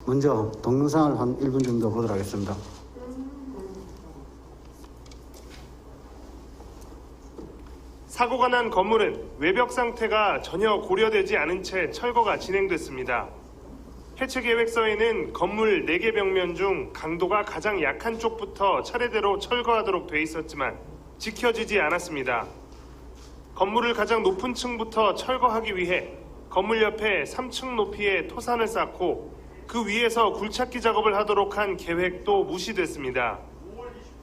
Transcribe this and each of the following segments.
먼저 동영상을 한 1분 정도 보도록 하겠습니다. 사고가 난 건물은 외벽 상태가 전혀 고려되지 않은 채 철거가 진행됐습니다. 해체 계획서에는 건물 4개 벽면 중 강도가 가장 약한 쪽부터 차례대로 철거하도록 돼 있었지만 지켜지지 않았습니다. 건물을 가장 높은 층부터 철거하기 위해 건물 옆에 3층 높이의 토산을 쌓고 그 위에서 굴착기 작업을 하도록 한 계획도 무시됐습니다.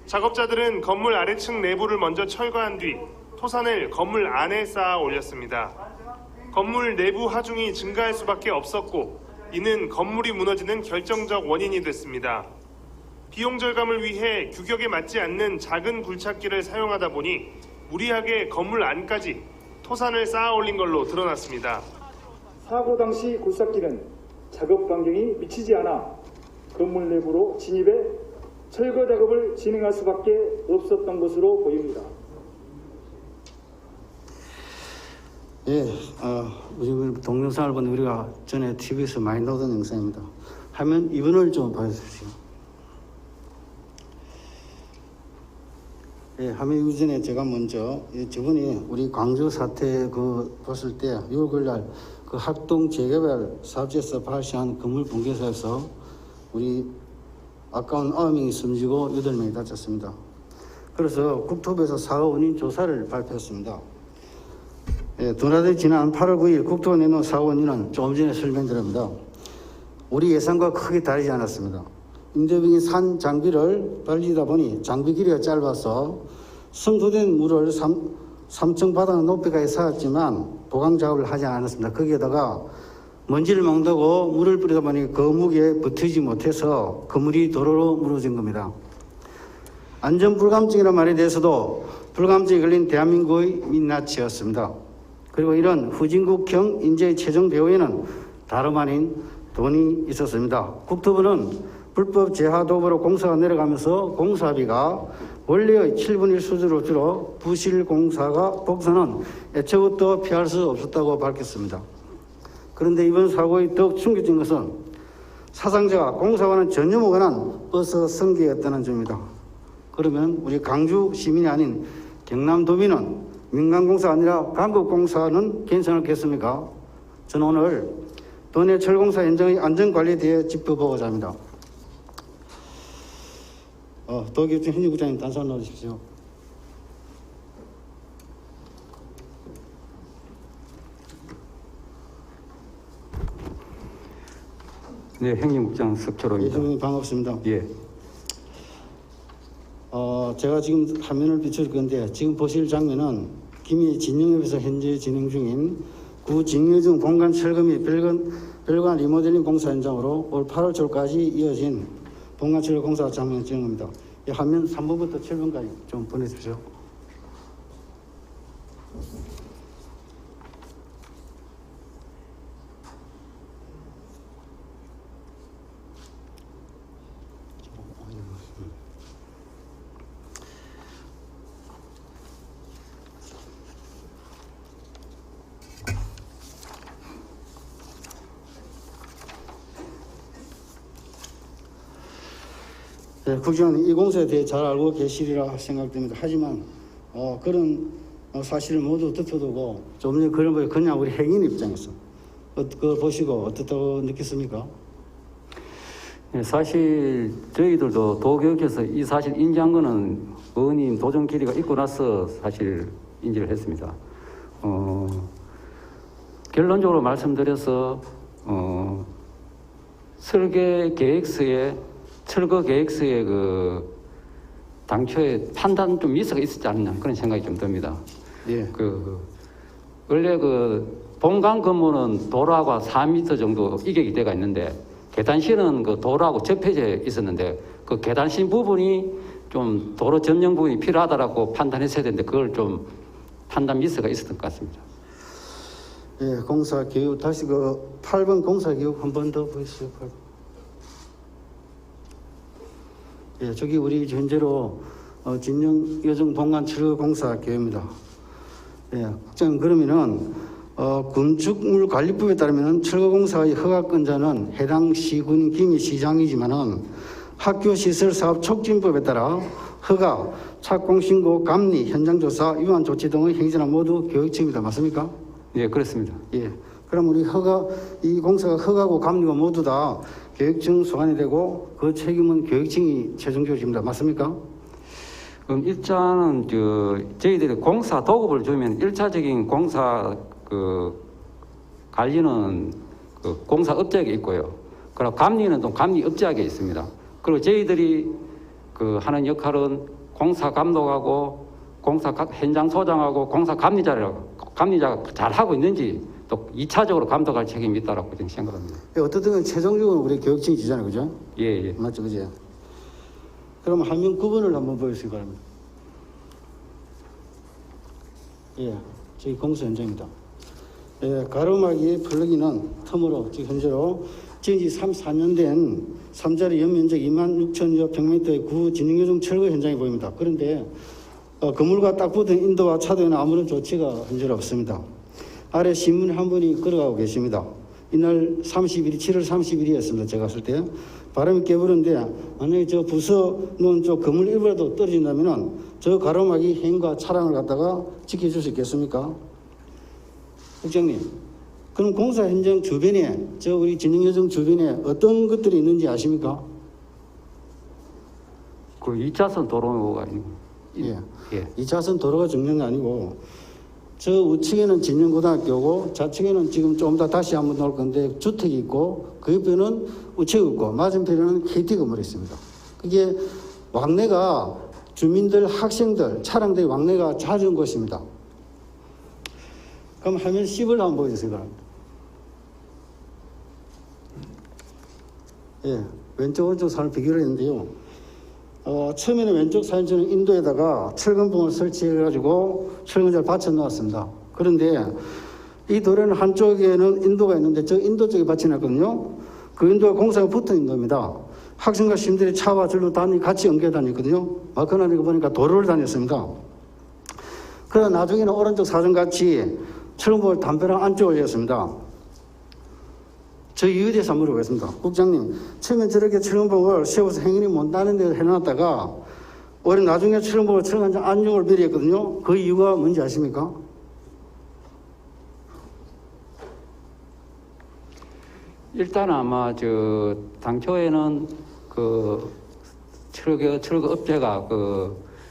작업자들은 건물 아래층 내부를 먼저 철거한 뒤 토산을 건물 안에 쌓아 올렸습니다. 건물 내부 하중이 증가할 수밖에 없었고 이는 건물이 무너지는 결정적 원인이 됐습니다. 비용 절감을 위해 규격에 맞지 않는 작은 굴착기를 사용하다 보니 무리하게 건물 안까지 토산을 쌓아 올린 걸로 드러났습니다. 사고 당시 굴삭기는 작업 반경이 미치지 않아 건물 내부로 진입해 철거 작업을 진행할 수밖에 없었던 것으로 보입니다. 우리 동영상을 보는 우리가 전에 TV에서 많이 나오던 영상입니다. 화면 2번을 좀 봐주십시오. 화면 이전에 제가 먼저 저번에 우리 광주 사태 봤을 때 6월 날 그 합동 재개발 사업지에서 발생한 건물 붕괴사에서 우리 아까운 9명이 숨지고 8명이 다쳤습니다. 그래서 국토부에서 사고 원인 조사를 발표했습니다. 드나들 지난 8월 9일 국토부가 내놓은 사고 원인은 조금 전에 설명드립니다. 우리 예상과 크게 다르지 않았습니다. 임대병이 산 장비를 발리다 보니 장비 길이가 짧아서 성소된 물을 3층 바닥 높이까지 쌓았지만 보강 작업을 하지 않았습니다. 거기에다가 먼지를 먹는다고 물을 뿌리다 보니 그 무게에 버티지 못해서 그물이 도로로 무너진 겁니다. 안전불감증이라는 말에 대해서도 불감증이 걸린 대한민국의 민낯이었습니다. 그리고 이런 후진국형 인재의 최종 배후에는 다름 아닌 돈이 있었습니다. 국토부는 불법 재하 도구로 공사가 내려가면서 공사비가 원래의 7분의 1 수준으로 줄어 부실 공사가 복선은 애초부터 피할 수 없었다고 밝혔습니다. 그런데 이번 사고의 더욱 충격적인 것은 사상자가 공사와는 전혀 무관한 버스 승객이었다는 점입니다. 그러면 우리 강주 시민이 아닌 경남도민은 민간공사가 아니라 강국공사는 괜찮았겠습니까? 저는 오늘 도내 철공사 현장의 안전관리에 대해 짚어보고자 합니다. 도교통 현지국장님 단상 나와주십시오. 네, 행정국장 석철호입니다. 예, 반갑습니다. 예. 제가 지금 화면을 비춰줄 건데 지금 보실 장면은 김해 진영역에서 현재 진행 중인 구 진여중 본관 철거 및 별관 리모델링 공사 현장으로 올 8월 초까지 이어진 본관 철거 공사 장면 진행합니다. 이 화면 3번부터 7번까지 좀 보내주십시오. 네, 국장은 이 공사에 대해 잘 알고 계시리라 생각됩니다. 하지만 그런 사실을 모두 덮어두고 좀 전에 그런 거에 그냥 우리 행인 입장에서 그거 보시고 어떻다고 느꼈습니까? 네, 사실 저희들도 도교육에서 이 사실 인지한 거는 의원님 도정 길이가 있고 나서 사실 인지를 했습니다. 결론적으로 말씀드려서 설계 계획서에 철거 계획서에 당초에 판단 좀 미스가 있었지 않나 그런 생각이 좀 듭니다. 예. 원래 본관 건물은 도로하고 4m 정도 이격이 돼가 있는데 계단실은 도로하고 접해져 있었는데 그 계단실 부분이 좀 도로 점령 부분이 필요하다라고 판단했어야 되는데 그걸 좀 판단 미스가 있었던 것 같습니다. 예, 공사 기록 다시 8번 공사 기록 한 번 더 보시죠. 예, 저기 우리 현재로 진영 여정 본관 철거 공사 계획입니다. 예, 국장님 그러면은 건축물관리법에 따르면 철거공사의 허가권자는 해당 시군 기미 시장이지만은 학교시설사업 촉진법에 따라 허가, 착공신고, 감리, 현장조사, 위반 조치 등의 행위자는 모두 교육청입니다. 맞습니까? 예, 그렇습니다. 예. 그럼 우리 이 공사가 허가고 감리가 모두 다 교육청 소관이 되고 그 책임은 교육청이 최종적으로 집니다. 맞습니까? 그럼 일단은 저희들이 공사 도급을 주면 일차적인 공사 관리는 공사 업자에게 있고요. 그리고 감리는 또 감리 업자에게 있습니다. 그리고 저희들이 하는 역할은 공사 감독하고 공사 현장 소장하고 공사 감리자가 잘 하고 있는지 또 2차적으로 감독할 책임이 있다라고 저는 생각합니다. 어떻든 최종적으로 우리 교육청이 지잖아요. 그죠? 예. 맞죠? 그죠? 그럼 화면 9번을 한번 보여주시기 바랍니다. 예, 저희 공사 현장입니다. 예, 가로막이 플러기는 틈으로 지금 현재로 지은 지 34년 된 3자리 연면적 26,000여 평미터의 구진흥요정 철거 현장이 보입니다. 그런데 건물과 딱 붙은 인도와 차도에는 아무런 조치가 현재는 없습니다. 아래 신문 한 분이 걸어가고 계십니다. 이날 7월 30일이었습니다. 제가 갔을 때 바람이 깨부는데 만약에 저 부서 놓은 쪽 건물 일부라도 떨어진다면은 저 가로막이 행과 차량을 갖다가 지켜줄 수 있겠습니까? 국장님, 그럼 공사 현장 주변에 우리 진흥요정 주변에 어떤 것들이 있는지 아십니까? 2차선 도로가 있는 예. 예. 2차선 도로가 중요한 게 아니고 저 우측에는 진영고등학교고 좌측에는 지금 좀 더 다시 한번 나올 건데 주택이 있고 그 옆에는 우체국이 있고 맞은편에는 KT 건물이 있습니다. 그게 왕래가 주민들, 학생들, 차량들이 왕래가 잦은 곳입니다. 그럼 화면 10을 한번 보여주세요. 바랍니다. 예, 왼쪽 오른쪽 사진을 비교를 했는데요. 처음에는 왼쪽 사진처럼 인도에다가 철근봉을 설치해가지고 철근자를 받쳐 놓았습니다. 그런데 이 도로는 한쪽에는 인도가 있는데 저 인도 쪽에 받쳐놨거든요. 그 인도가 공사가 붙은 인도입니다. 학생과 시민들이 차와 절로 같이 엉겨 다녔거든요. 마크나니까 보니까 도로를 다녔습니다. 그러다 나중에는 오른쪽 사진같이 철근봉을 담벼락 안쪽에 올렸습니다. 저 이유에 대해서 한번 물어보겠습니다. 국장님, 처음에 저렇게 철근봉을 세워서 행인이 못 나는 데를 해놨다가 올해 나중에 철근봉을 철근장 안쪽을 비리했거든요. 그 이유가 뭔지 아십니까? 일단 아마 당초에는 철거 업체가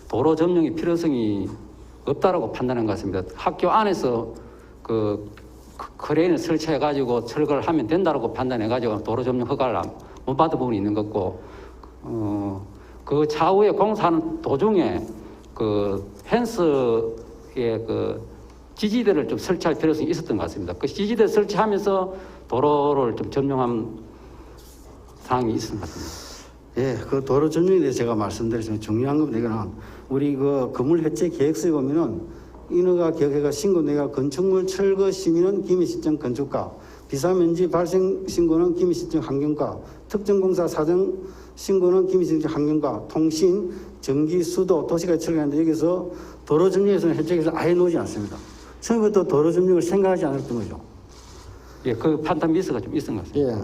도로 점령의 필요성이 없다라고 판단한 것 같습니다. 학교 안에서 크레인을 설치해가지고 철거를 하면 된다라고 판단해가지고 도로 점령 허가를 못 받은 부분이 있는 것 같고, 그 차후에 공사하는 도중에 펜스에 지지대를 좀 설치할 필요성이 있었던 것 같습니다. 그 지지대 설치하면서 도로를 좀 점령한 상황이 있었던 것 같습니다. 예, 그 도로 점령에 대해서 제가 말씀드렸지만 중요한 겁니다. 이거는 우리 건물 해체 계획서에 보면은 인허가 기억회가 신고 내가 건축물 철거 시민은 기미 시점 건축가, 비사면지 발생 신고는 기미 시점 환경가, 특정공사 사정 신고는 기미 시점 환경가, 통신, 전기, 수도, 도시까지 철거하는데 여기서 도로 점령에서는 해체에서 아예 놓지 않습니다. 처음부터 도로 점령을 생각하지 않았던 거죠. 예, 그 판단 미스가 좀 있은 것 같습니다. 예.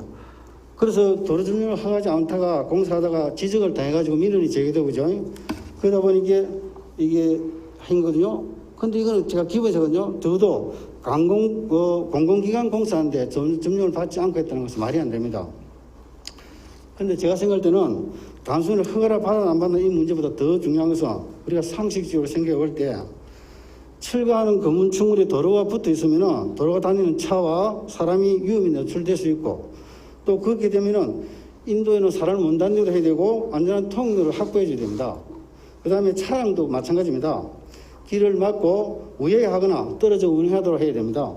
그래서 도로 점령을 하지 않다가 공사하다가 지적을 당해가지고 민원이 제기되고 그죠. 그러다 보니 이게 한 거거든요. 근데 이거는 제가 기본적으로요, 적어도 공공기관 공사인데 점령을 받지 않고 했다는 것은 말이 안 됩니다. 근데 제가 생각할 때는 단순히 허가를 받아 안 받는 이 문제보다 더 중요한 것은 우리가 상식적으로 생각해 볼 때 철거하는 건물충물에 도로가 붙어 있으면은 도로가 다니는 차와 사람이 위험이 노출될 수 있고 또 그렇게 되면은 인도에는 사람을 못 다니도록 해야 되고 안전한 통로를 확보해 줘야 됩니다. 그 다음에 차량도 마찬가지입니다. 길을 막고 우회하거나 떨어져 운행하도록 해야 됩니다.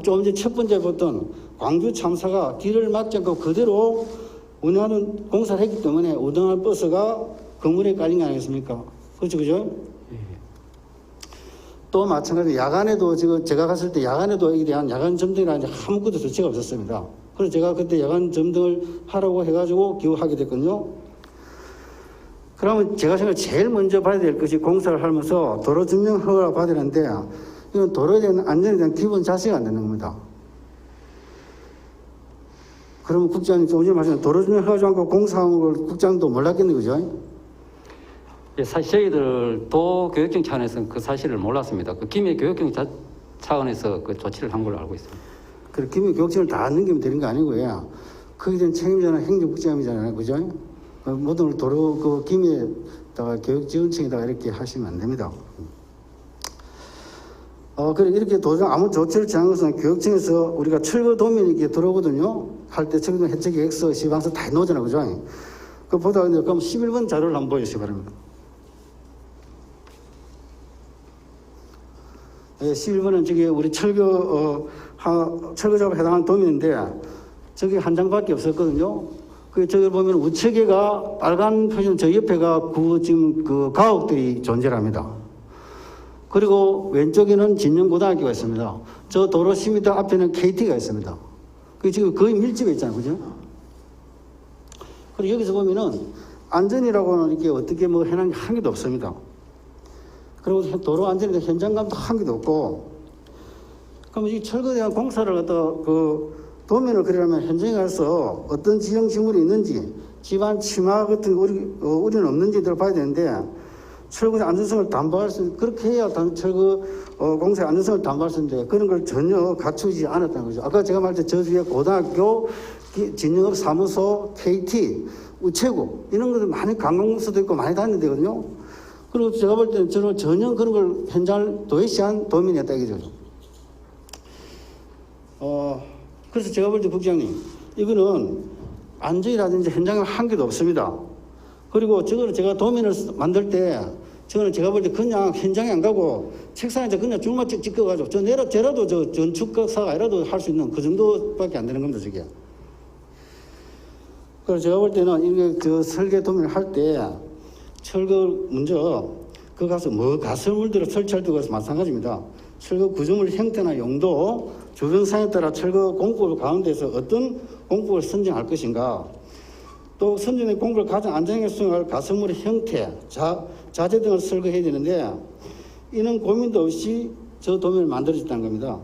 조금 전에 첫 번째 봤던 광주 참사가 길을 막지 않고 그대로 운행하는 공사를 했기 때문에 운행할 버스가 건물에 깔린 게 아니겠습니까? 그렇죠, 그죠? 또 마찬가지로 야간에도 지금 제가 갔을 때 야간에도 이에 대한 야간 점등이라는 아무것도 조치가 없었습니다. 그래서 제가 그때 야간 점등을 하라고 해가지고 기호하게 됐거든요. 그러면 제가 생각해 제일 먼저 봐야 될 것이 공사를 하면서 도로 점령 허가를 받으는데 이건 도로에 대한 안전에 대한 기본 자세가 안 되는 겁니다. 그러면 국장님 좀 전에 말씀 도로 준비 허가지 않고 공사한 걸 국장도 몰랐겠네, 그죠? 예, 사실 저희들도 교육청 차원에서는 그 사실을 몰랐습니다. 그 김해 교육청 차원에서 그 조치를 한 걸로 알고 있습니다. 그래, 김해 교육청을 다 넘기면 되는 거 아니고요. 거기에 대한 책임자는 행정국장이잖아요, 그죠? 그 모든 도로 그 김해다가 교육지원청에다가 이렇게 하시면 안 됩니다. 그래, 이렇게 도정 아무 조치를 취한 것은 교육청에서 우리가 철거 도면이 이렇게 들어오거든요. 할 때 철거 해체 계획서, 시방서 다 해놓잖아요, 그죠? 그 보다 근데 그럼 11번 자료를 한번 보여주시기 바랍니다. 예, 11번은 저기 우리 철거 작업에 해당하는 도면인데 저기 한 장밖에 없었거든요. 그 저기 보면 우측에가 빨간 표시는 저 옆에가 지금 그 가옥들이 존재합니다. 그리고 왼쪽에는 진영고등학교가 있습니다. 저 도로 10m 앞에는 KT가 있습니다. 그 지금 거의 밀집해 있잖아요, 그죠? 그리고 여기서 보면은 안전이라고는 이렇게 어떻게 뭐 해놓은 게 한 개도 없습니다. 그리고 도로 안전에 대한 현장감도 한 개도 없고, 그러면 이 철거에 대한 공사를 갖다가 그 도면을 그리려면 현장에 가서 어떤 지형식물이 있는지, 집안 치마 같은 우리는 없는지를 봐야 되는데, 철거의 안전성을 담보할 수, 그렇게 해야 철거 공사의 안전성을 담보할 수 있는데, 그런 걸 전혀 갖추지 않았다는 거죠. 아까 제가 말했듯이 저 뒤에 고등학교, 진영업 사무소, KT, 우체국, 이런 것들 많이 관공서도 있고 많이 다니는 데거든요. 그리고 제가 볼 때는 저는 전혀 그런 걸 현장을 도외시한 도민이었다 이거죠. 그래서 제가 볼 때 국장님, 이거는 안전이라든지 현장에 한 개도 없습니다. 그리고 저거를 제가 도면을 만들 때, 저거는 제가 볼 때 그냥 현장에 안 가고 책상에서 그냥 줄만 찍어가지고, 저라도 저 건축사가 아니라도 할 수 있는 그 정도밖에 안 되는 겁니다, 저게. 그래서 제가 볼 때는 이게 저 설계 도면을 할 때, 철거 먼저 그 가서 뭐 가설물들을 설치할 때 가서 마찬가지입니다. 철거 구조물 형태나 용도, 주변상에 따라 철거 공법을 가운데서 어떤 공법을 선정할 것인가, 또 선정된 공법을 가장 안전하게 수행할 가설물의 형태, 자재 등을 설계해야 되는데 이는 고민도 없이 저 도면을 만들어졌다는 겁니다.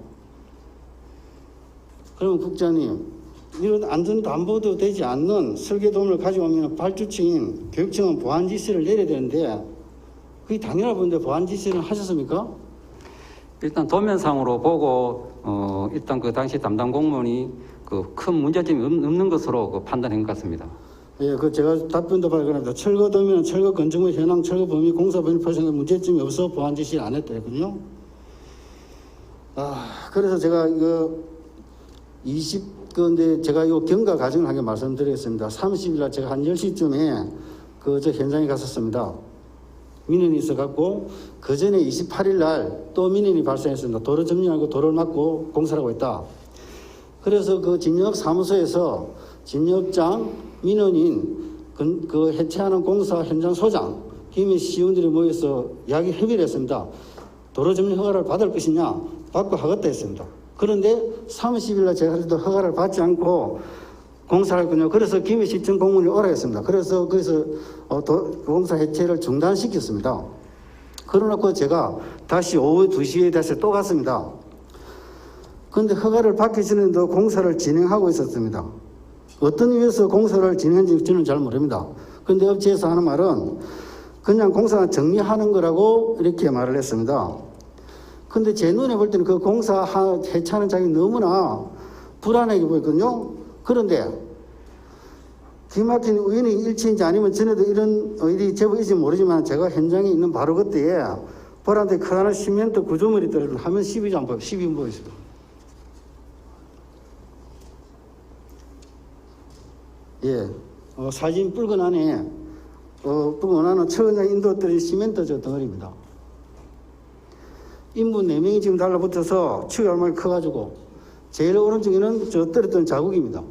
그러면 국장님, 이런 안전담보도 되지 않는 설계 도면을 가지고 오면 발주처인 교육청은 보안 지시를 내려야 되는데 그게 당연한 건데 보안 지시를 하셨습니까? 일단 도면상으로 보고 일단 그 당시 담당 공무원이 그 큰 문제점이 없는 것으로 그 판단한 것 같습니다. 예, 그 제가 답변도 발견합니다. 철거 도면은 철거 건축물 현황, 철거 범위, 공사 범위 발생한 문제점이 없어 보안 지시를 안 했다 했거든요. 그래서 제가 이거 근데 제가 이 경과 과정을 하게 말씀드리겠습니다. 30일 날 제가 한 10시쯤에 저 현장에 갔었습니다. 민원이 있어갖고 그 전에 28일 날 또 민원이 발생했습니다. 도로 점령하고 도로를 막고 공사를 하고 있다. 그래서 그 진영업 사무소에서 진영업장, 민원인, 그 해체하는 공사 현장 소장, 김해 시의원들이 모여서 이야기 협의를 했습니다. 도로 점령 허가를 받을 것이냐, 받고 하겠다 했습니다. 그런데 30일 날 제가 그래도 허가를 받지 않고 공사를 했군요. 그래서 김해시청 공무원이 오라 했습니다. 그래서 거기서 공사 해체를 중단시켰습니다. 그러놓고 제가 다시 오후 2시에 다시 또 갔습니다. 그런데 허가를 받기 전에도 공사를 진행하고 있었습니다. 어떤 이유에서 공사를 진행했는지 저는 잘 모릅니다. 그런데 업체에서 하는 말은 그냥 공사 정리하는 거라고 이렇게 말을 했습니다. 근데 제 눈에 볼 때는 그 공사 해체하는 작업이 너무나 불안하게 보였거든요. 그런데 기막힌 우연히 일치인지 아니면 전에도 이런 일이 제법 있을지 모르지만 제가 현장에 있는 바로 그때에 보란데 커다란 시멘트 구조물이 떨어지는 화면 12장 12분 보였습니다. 예, 사진 붉은 안에 붉은 안은 철근장 인도 떨어진 시멘트 저 덩어리입니다. 인분 4명이 지금 달라붙어서 축이 얼마나 커가지고 제일 오른쪽에는 저 떨어졌던 자국입니다.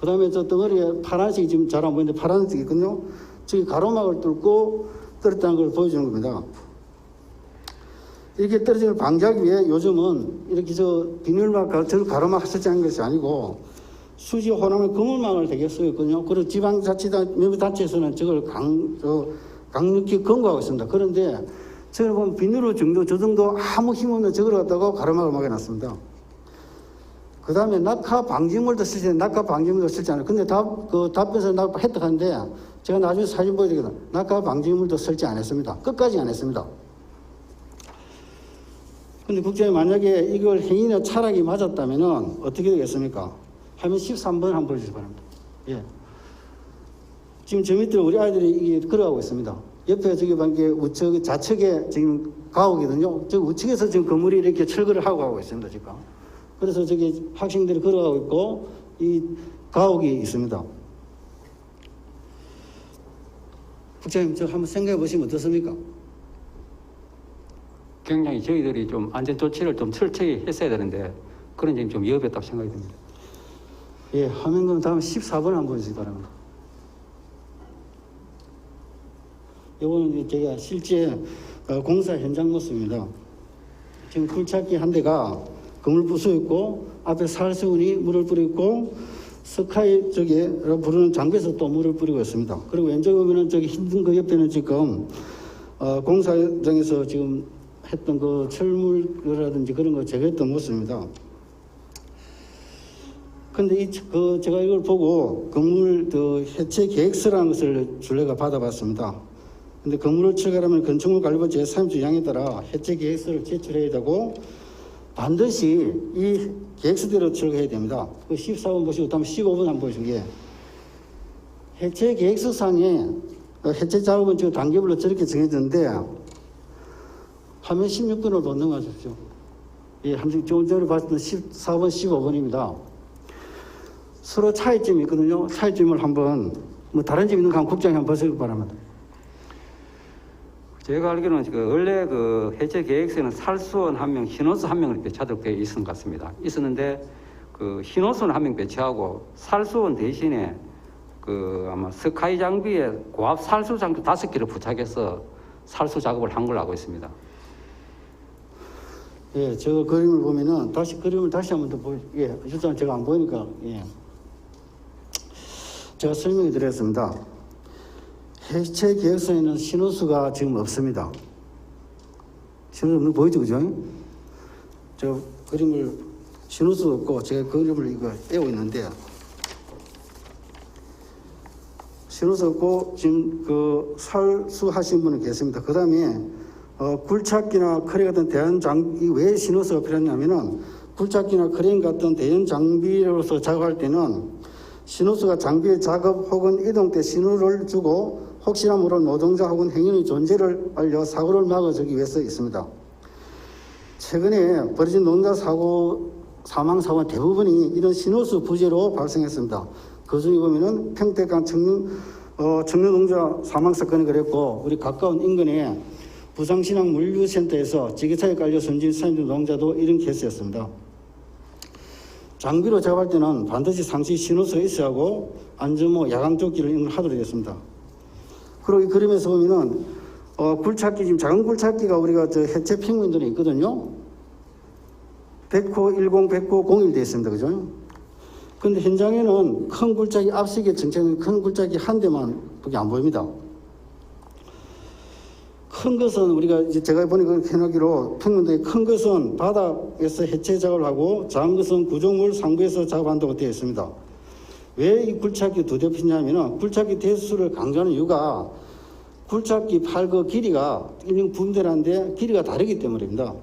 그 다음에 저 덩어리에 파란색이 지금 잘 안 보이는데 파란색이 있거든요. 저기 가로막을 뚫고 떨어졌다는 걸 보여주는 겁니다. 이렇게 떨어지는 걸 방지하기 위해 요즘은 이렇게 저 비닐막, 저 가로막 설치하는 것이 아니고 수지 호남의 그물망을 되게 쓰였거든요. 그리고 지방자치단체에서는 저걸 강력히 권고하고 있습니다. 그런데 저걸 보면 비누로 정도, 저 정도 아무 힘없는 저걸 갖다가 가로막을 막아놨습니다. 그 다음에 낙하 방지물도 쓰지, 낙하 방지물도 쓰지 않아요. 근데 답변서 획득하는데 제가 나중에 사진 보여드리거든. 낙하 방지물도 설치 안 했습니다. 끝까지 안 했습니다. 근데 국장님 만약에 이걸 행인의 차량이 맞았다면은 어떻게 되겠습니까? 화면 13번 한번 보여주시기 바랍니다. 예. 지금 저 밑에 우리 아이들이 이게 걸어가고 있습니다. 옆에 저기 반게 우측 좌측에 지금 가옥이거든요. 저 우측에서 지금 건물이 이렇게 철거를 하고 가고 있습니다, 지금. 그래서 저기 학생들이 걸어가고 있고 이 가옥이 있습니다. 국장님, 저 한번 생각해 보시면 어떻습니까? 굉장히 저희들이 좀 안전 조치를 좀 철저히 했어야 되는데 그런 점이 좀 위협했다고 생각이 듭니다. 예, 화면 그럼 다음 14번 한번 보여주시기 바랍니다. 이거는 제가 실제 공사 현장 모습입니다. 지금 굴착기 한 대가 건물 부수 있고 앞에 살수운이 물을 뿌리고 있고 스카이 쪽에 부르는 장비에서 또 물을 뿌리고 있습니다. 그리고 왼쪽에 보면은 저기 힘든 그 옆에는 지금 공사 현장에서 지금 했던 그 철물이라든지 그런 거 제거했던 모습입니다. 근데 제가 이걸 보고 건물 해체 계획서라는 것을 줄레가 받아봤습니다. 근데 건물을 철거하면 건축물 관리법 제3조 2항에 따라 해체 계획서를 제출해야 되고 반드시 이 계획서대로 철거해야 됩니다. 그 14번 보시고 다음 15번 한번 보시게. 해체 계획서상에 해체 작업은 지금 단계별로 저렇게 정해졌는데 화면 16번으로 더 넘어가십시오. 예, 조금 전에 봤던 14번, 15번입니다. 서로 차이점이 있거든요. 차이점을 한번 다른 점 있는 거 한번 국장이 한번 보시기 바랍니다. 제가 알기로는 원래 그 해체 계획서에는 살수원 1명, 신호수 1명을 배치하도록 되어 있었던 것 같습니다. 있었는데 그 신호수는 1명 배치하고 살수원 대신에 그 아마 스카이 장비에 고압 살수 장비 5개를 부착해서 살수 작업을 한 걸로 알고 있습니다. 예, 저 그림을 보면은 그림을 다시 한번 더 예, 실제로 제가 안 보이니까 예. 제가 설명해 드렸습니다. 해체 계획서에는 신호수가 지금 없습니다. 신호수 없는 거 보이죠, 그죠? 저 그림을 신호수 없고 제가 그림을 이거 떼고 있는데 신호수 없고 지금 그 살수하신 분은 계십니다. 그 다음에 굴착기나 크레인 같은 대형 장비 왜 신호수가 필요하냐면은 굴착기나 크레인 같은 대형 장비로서 작업할 때는 신호수가 장비의 작업 혹은 이동 때 신호를 주고 혹시나 모를 노동자 혹은 행인의 존재를 알려 사고를 막아주기 위해서 있습니다. 최근에 벌어진 노동자 사망 사고는 대부분이 이런 신호수 부재로 발생했습니다. 그 중에 보면은 평택강 청년 노동자 사망 사건이 그랬고 우리 가까운 인근에 부산신항 물류센터에서 지게차에 깔려 숨진 30대 노동자도 이런 케이스였습니다. 장비로 작업할 때는 반드시 상시 신호수가 있어야 하고 안전모 야광조끼를 이런 걸 하도록 되어 있습니다. 그리고 이 그림에서 보면은 굴착기 지금 작은 굴착기가 우리가 저 해체 핑구인들이 있거든요. 100호 10, 100호 01 되어 있습니다. 그죠? 근데 현장에는 큰 굴착기 앞서게 정체된 큰 굴착기 한 대만 밖에 안 보입니다. 큰 것은 우리가 이제 제가 보니까 해놓기로 평균도에 큰 것은 바닥에서 해체 작업을 하고 작은 것은 구조물 상부에서 작업한다고 되어 있습니다. 왜 이 굴착기 두 대 피냐면은 굴착기 대수를 강조하는 이유가 굴착기 팔거 길이가 일명 분대라는데 길이가 다르기 때문입니다.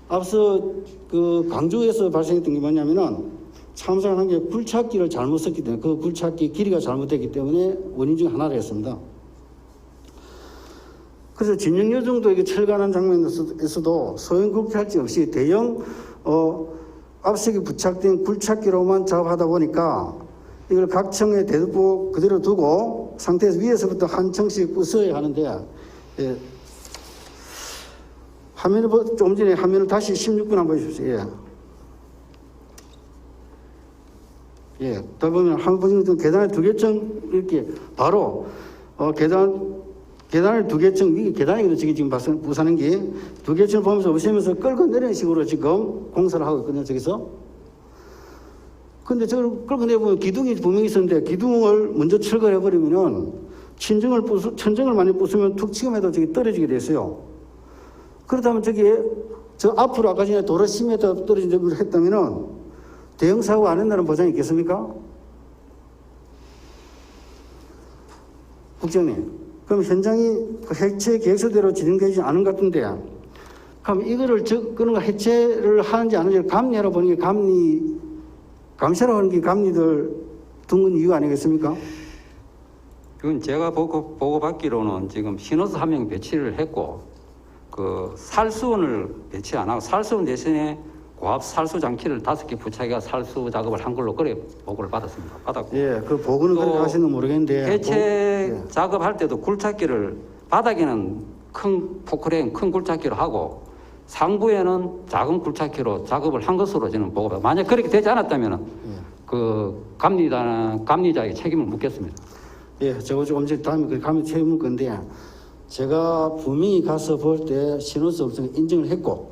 앞서 그 광주에서 발생했던 게 뭐냐면은 참사한 게 굴착기를 잘못 썼기 때문에 그 굴착기 길이가 잘못됐기 때문에 원인 중 하나를 했습니다. 그래서 진영여 정도 이게 철거하는 장면에서도 소형 굴착기 없이 대형 앞석이 부착된 굴착기로만 작업하다 보니까 이걸 각 층에 대두고 그대로 두고 상태에서 위에서부터 한 층씩 부숴야 하는데 예. 화면을 좀 전에 화면을 다시 16분 한번 보여주십시오. 예. 예. 더 보면 한번 보시면 계단에 2개층 이렇게 바로 계단을 2개층 위에 계단이거든요. 지금 부사는 게 2개층을 보면서 보시면서 끌고 내리는 식으로 지금 공사를 하고 있거든요. 저기서. 근데 저걸 끌고 내보면 기둥이 분명히 있었는데 기둥을 먼저 철거해버리면은 천정을 많이 부수면 툭 치고 해도 저기 떨어지게 됐어요. 그렇다면 저기에 저 앞으로 아까 전에 도로 10m 떨어진 데로 했다면은 대형 사고 안 한다는 보장이 있겠습니까? 국장님, 그럼 현장이 그 해체 계획서대로 진행되지 않은 것 같은데, 그럼 이거를 그런 해체를 하는지 안 하는지 감리하러 보는 게 감시하러 하는 게 감리들 둔 이유 아니겠습니까? 그건 제가 보고받기로는 지금 신호수 한 명 배치를 했고, 그 살수원을 배치 안 하고 살수원 대신에 고압 살수 장치를 5개 부착해가 살수 작업을 한 걸로 그래 보고를 받았고. 예, 그 보고는 또 그렇게 하시는 모르겠는데. 해체 작업할 때도 굴착기를 바닥에는 큰 포크레인 큰 굴착기로 하고 상부에는 작은 굴착기로 작업을 한 것으로 저는 보고, 만약 그렇게 되지 않았다면 그 감리자에게 책임을 묻겠습니다. 예, 저거 조금 전에 다음에 그 감리 책임을 건데, 제가 분명히 가서 볼 때 신호수 없으면 인정을 했고,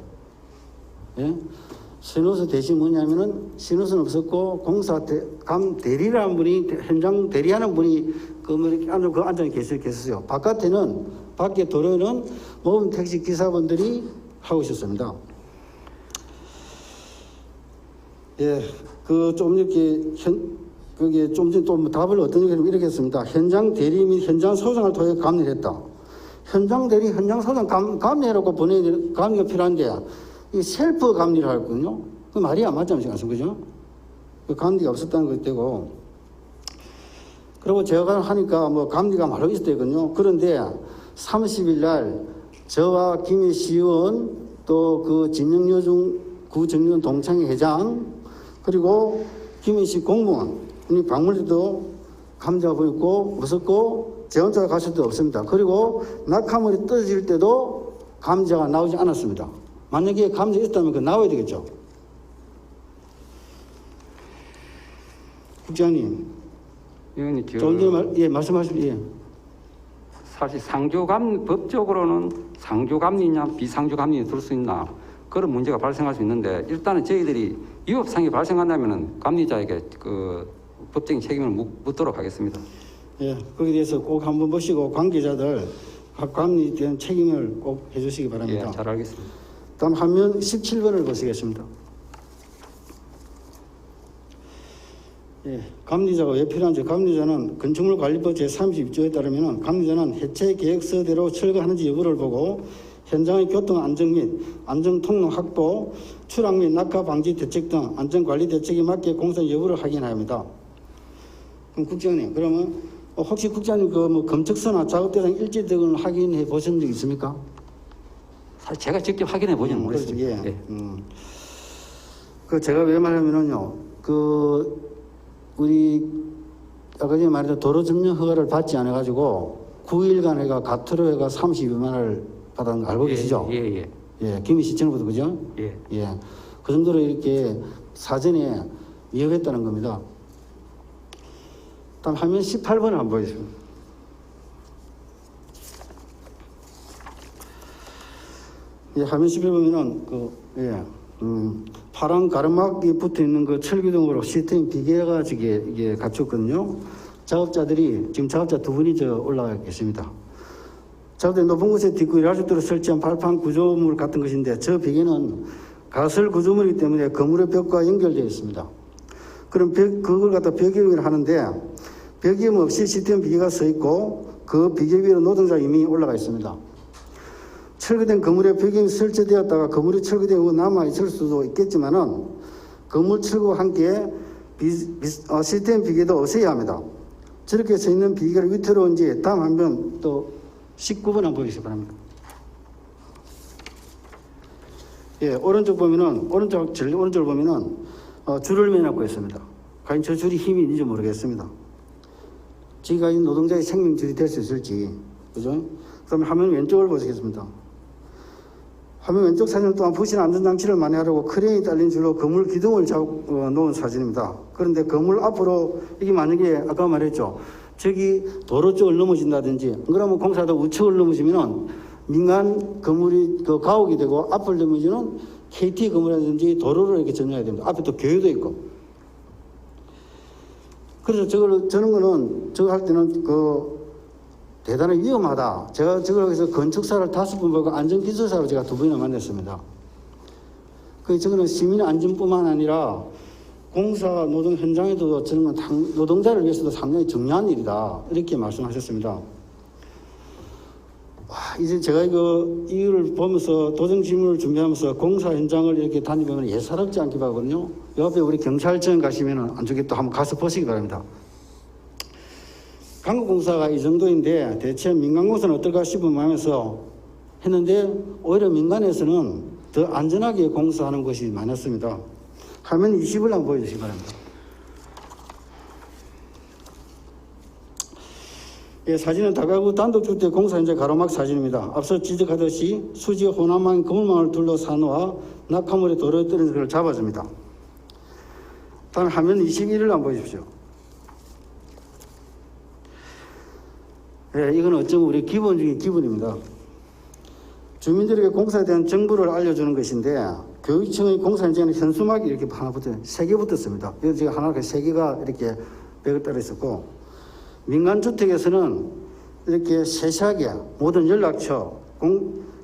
예? 신호수 대신 뭐냐면은 신호수는 없었고 공사 감 대리라는 분이 현장 대리하는 분이 그 이렇게 앉아 계셨어요. 밖에 도로에는 모든 택시 기사분들이 하고 있었습니다. 예, 그 좀 이렇게 그게 좀 전에 또 답을 어떤 얘기를 이렇게 했습니다. 현장 대리 및 현장 소장을 통해 감리를 했다. 현장 대리, 현장 소장 감리하라고 감리가 필요한데, 이 셀프 감리를 하거든요. 그 말이 안 맞지 않습니까? 그죠? 그 감리가 없었다는 것이 되고, 그리고 제가 하니까 뭐 감리가 말로 있었거든요. 그런데 30일 날 저와 김해 시의원 또 그 진영여중 구정리원 동창회 회장 그리고 김해시 공무원이 방문해도 감자가 보였고 없었고 제 혼자 가실 때도 없습니다. 그리고 낙하물이 떨어질 때도 감자가 나오지 않았습니다. 만약에 감자 있다면 그 나와야 되겠죠. 국장님, 의원님, 조금 전에 말씀하십시오. 예. 사실 법적으로는 상조감리냐 비상조감리냐 둘 수 있나 그런 문제가 발생할 수 있는데, 일단은 저희들이 위법상이 발생한다면 감리자에게 그 법적인 책임을 묻도록 하겠습니다. 예, 거기에 대해서 꼭 한번 보시고 관계자들 감리에 대한 책임을 꼭 해주시기 바랍니다. 예, 잘 알겠습니다. 다음 화면 17번을 보시겠습니다. 예, 감리자가 왜 필요한지, 감리자는 건축물관리법 제32조에 따르면 감리자는 해체 계획서대로 철거하는지 여부를 보고 현장의 교통 안정 및 안전 통로 확보, 추락 및 낙하 방지 대책 등 안전관리 대책에 맞게 공사 여부를 확인합니다. 그럼 국장님, 그러면 혹시 국장님 그 뭐 검측서나 작업 대상 일지 등을 확인해 보신 적 있습니까? 사실 제가 직접 확인해 보지는 못했습니다. 예. 그 제가 왜 말하면은요, 우리 아까 전에 말했던 도로 점령 허가를 받지 않아 가지고 9일간 해가 가투로 해가 32만 원을 받은 거 알고 계시죠? 예. 예, 김해시청부터 그죠? 예. 예. 그 정도로 이렇게 사전에 위협했다는 겁니다. 다음 화면 18번을 한번 보겠습니다. 예, 화면 11번은 파란 가르막이 붙어 있는 그 철기둥으로 시스템 비계가 이게 갖췄거든요. 작업자들이 지금 작업자 2분이 올라가 계십니다. 작업자들이 높은 곳에 딛고 일할 수 있도록 설치한 발판 구조물 같은 것인데, 저 비계는 가설 구조물이기 때문에 건물의 벽과 연결되어 있습니다. 그럼 그걸 갖다 벽이용을 하는데, 벽이용 없이 시스템 비계가 서 있고 그 비계 위로 노동자 이미 올라가 있습니다. 철거된 건물에 벽이 설치되었다가 건물이 철거되고 남아있을 수도 있겠지만은 건물 철거와 함께 시스템 비계도 없애야 합니다. 저렇게 서 있는 비계가 위태로운지 다음 한번 또 19번 한번 보시기 바랍니다. 예, 오른쪽을 보면은 줄을 매놨고 있습니다. 과연 저 줄이 힘이 있는지 모르겠습니다. 지가 이 노동자의 생명줄이 될 수 있을지, 그죠? 그다음에 화면 왼쪽을 보시겠습니다. 화면 왼쪽 사진 또한 부신 안전장치를 만회하려고 크레인이 딸린 줄로 건물 기둥을 놓은 사진입니다. 그런데 건물 앞으로 이게 만약에 아까 말했죠. 저기 도로 쪽을 넘어진다든지, 그러면 공사도 우측을 넘어지면은 민간 건물이 그 가옥이 되고, 앞을 넘어지는 KT 건물이라든지 도로를 이렇게 전용해야 됩니다. 앞에 또 교회도 있고. 그래서 저는 저거 할 때는 대단히 위험하다. 제가 저기서 건축사를 5분 보고 안전기술사를 제가 2번이나 만났습니다. 저거는 시민 안전뿐만 아니라 공사 노동 현장에도 저는 노동자를 위해서도 상당히 중요한 일이다. 이렇게 말씀하셨습니다. 이제 제가 이걸 보면서 도정지문을 준비하면서 공사 현장을 이렇게 다니면 예사롭지 않게 보거든요. 옆에 우리 경찰청 가시면 안쪽에 또 한번 가서 보시기 바랍니다. 강구공사가 이 정도인데 대체 민간공사는 어떨까 싶은 마음에서 했는데 오히려 민간에서는 더 안전하게 공사하는 것이 많았습니다. 화면 20을 한번 보여주시기 바랍니다. 예, 사진은 다가구 단독주택 공사 현장 가로막 사진입니다. 앞서 지적하듯이 수지 호남망 그물망을 둘러싸놓아 낙하물에 도로에 떨어진 것을 잡아줍니다. 다음 화면 21을 한번 보십시오. 예, 이건 어쩌면 우리 기본 중에 기본입니다. 주민들에게 공사에 대한 정보를 알려주는 것인데 교육청의 공사 현장에는 현수막이 이렇게 하나 붙어요. 3개 붙었습니다. 여기 제가 하나가 3개가 이렇게 벽에 따라 있었고 민간주택에서는 이렇게 세세하게 모든 연락처,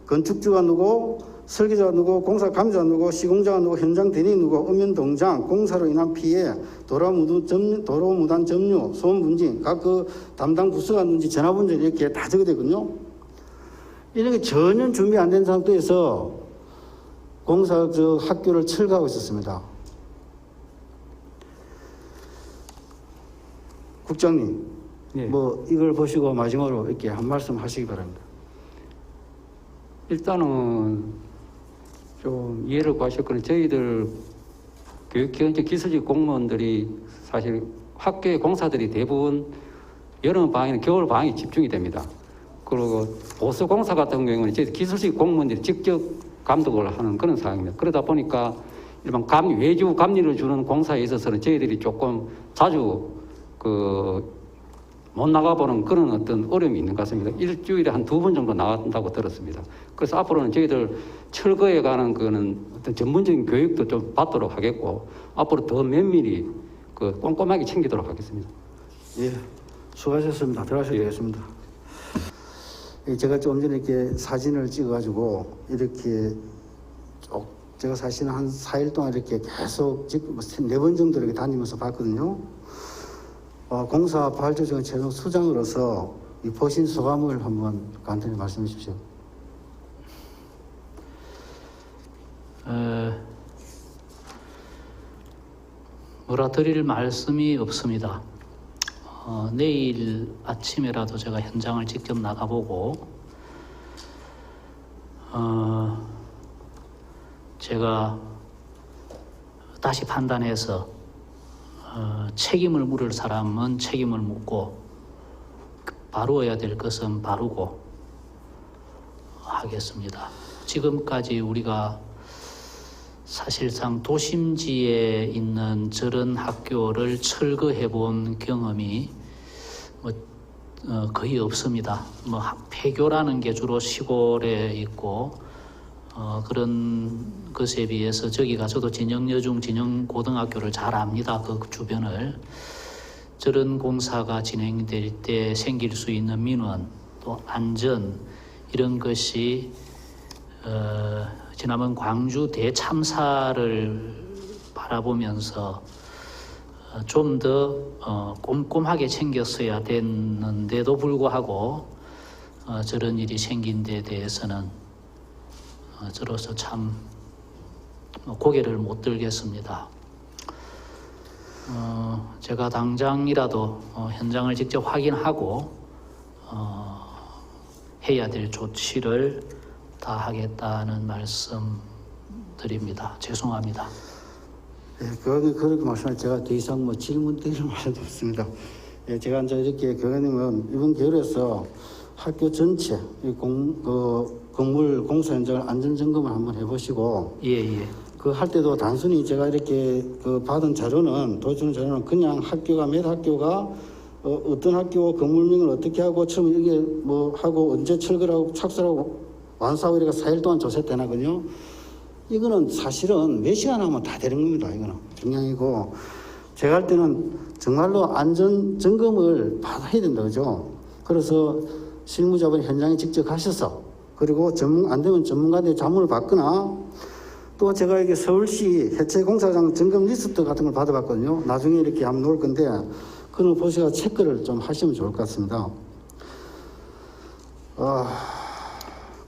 건축주가 누구, 설계자가 누구, 공사 감독자가 누구, 시공자가 누구, 현장 대리 누구, 음면 동장, 공사로 인한 피해, 도로 무단 점유, 소음 분진, 각 담당 부서가 누군지 전화번호 이렇게 다 적어되거든요. 이런 게 전혀 준비 안 된 상태에서 공사 학교를 철거하고 있었습니다. 국장님, 예. 이걸 보시고 마지막으로 이렇게 한 말씀 하시기 바랍니다. 일단은 좀 이해를 구하셨거든요. 저희들 교육기관청 기술직 공무원들이 사실 학교의 공사들이 대부분 여름 방학이나 겨울 방학에 집중이 됩니다. 그리고 보수 공사 같은 경우는 저희 기술직 공무원들이 직접 감독을 하는 그런 상황입니다. 그러다 보니까 일반 외주 감리를 주는 공사에 있어서는 저희들이 조금 자주 못 나가보는 그런 어떤 어려움이 있는 것 같습니다. 일주일에 한 2번 정도 나간다고 들었습니다. 그래서 앞으로는 저희들 철거에 관한 그는 어떤 전문적인 교육도 좀 받도록 하겠고, 앞으로 더 면밀히 꼼꼼하게 챙기도록 하겠습니다. 예, 수고하셨습니다. 들어가셔도 되겠습니다. 제가 좀 전에 이렇게 사진을 찍어가지고 이렇게 제가 사실은 한 4일 동안 이렇게 계속 4번 정도 이렇게 다니면서 봤거든요. 공사 발주정 최종 수장으로서 이 보신 소감을 한번 간단히 말씀해 주십시오. 뭐라 드릴 말씀이 없습니다. 내일 아침에라도 제가 현장을 직접 나가보고 제가 다시 판단해서 책임을 물을 사람은 책임을 묻고 바루어야 될 것은 바루고 하겠습니다. 지금까지 우리가 사실상 도심지에 있는 저런 학교를 철거해 본 경험이 거의 없습니다. 폐교라는 게 주로 시골에 있고 그런 것에 비해서 저기가 저도 진영여중 진영고등학교를 잘 압니다. 그 주변을. 저런 공사가 진행될 때 생길 수 있는 민원 또 안전 이런 것이 지난번 광주 대참사를 바라보면서 좀 더 꼼꼼하게 챙겼어야 됐는데도 불구하고 저런 일이 생긴 데 대해서는 저로서 참 고개를 못 들겠습니다. 제가 당장이라도 현장을 직접 확인하고 해야 될 조치를 다 하겠다는 말씀 드립니다. 죄송합니다. 예, 그렇게 말씀하시면 제가 더 이상 질문 드릴 말도 없습니다. 예, 제가 이제 이렇게 교관님은 이번 기회에서 학교 전체 건물 공사 현장을 안전 점검을 한번 해보시고, 예. 할 때도 단순히 제가 이렇게 받은 자료는 도와주는 자료는 그냥 학교가 몇 학교가 어떤 학교 건물명을 어떻게 하고 처음 이게 하고 언제 철거하고 착수하고 완수하고 이렇게 4일 동안 조사되나거든요. 이거는 사실은 몇 시간 하면 다 되는 겁니다. 이거는 중량이고 제가 할 때는 정말로 안전 점검을 받아야 된다 그죠. 그래서 실무자분이 현장에 직접 가셔서 그리고 안 되면 전문가들의 자문을 받거나 또 제가 이게 서울시 해체공사장 점검 리스트 같은 걸 받아봤거든요. 나중에 이렇게 한번 놓을 건데 그런 거 보시고 체크를 좀 하시면 좋을 것 같습니다.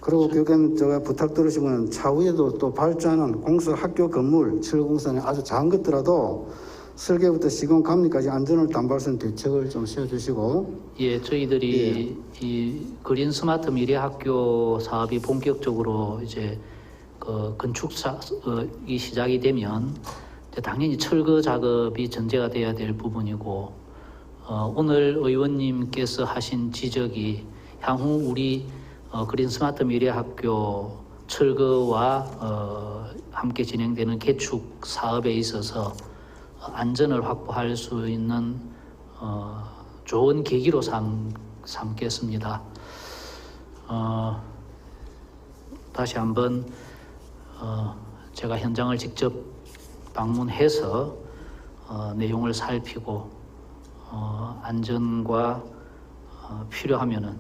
그리고 교육감 제가 부탁드리시면 차후에도 또 발주하는 공사 학교 건물 철거공사는 아주 작은 것더라도 설계부터 시공 감리까지 안전을 담보할 수 있는 대책을 좀 세워주시고. 예, 저희들이 이 그린 스마트 미래 학교 사업이 본격적으로 이제 그 건축이 시작이 되면 이제 당연히 철거 작업이 전제가 돼야 될 부분이고, 오늘 의원님께서 하신 지적이 향후 우리 그린 스마트 미래 학교 철거와 함께 진행되는 개축 사업에 있어서 안전을 확보할 수 있는 좋은 계기로 삼겠습니다. 다시 한번 제가 현장을 직접 방문해서 내용을 살피고 안전과 필요하면은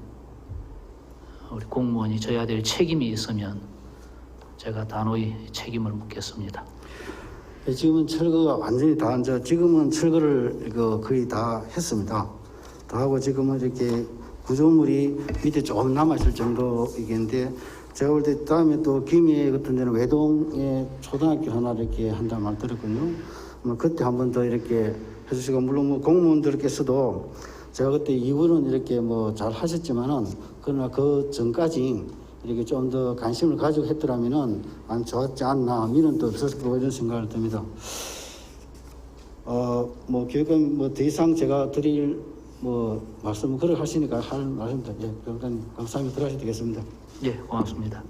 우리 공무원이 져야 될 책임이 있으면 제가 단호히 책임을 묻겠습니다. 지금은 철거가 완전히 다 이제 지금은 철거를 거의 다 했습니다. 다 하고 지금은 이렇게 구조물이 밑에 조금 남아있을 정도이겠는데 제가 볼 때 다음에 또 김해 같은 데는 외동에 초등학교 하나 이렇게 한다는 말 들었거든요. 그때 한 번 더 이렇게 해주시고 물론 뭐 공무원들께서도 제가 그때 이후는 이렇게 뭐 잘 하셨지만은 그러나 그 전까지 이렇게 좀 더 관심을 가지고 했더라면은 안 좋았지 않나 미련도 없었을 거고 이런 생각을 듭니다. 뭐 교육감 뭐 더 이상 제가 드릴 뭐 말씀을 그렇게 하시니까 할 말씀입니다. 예, 교육감님 감사합니다. 들어가셔도 되겠습니다. 예, 고맙습니다.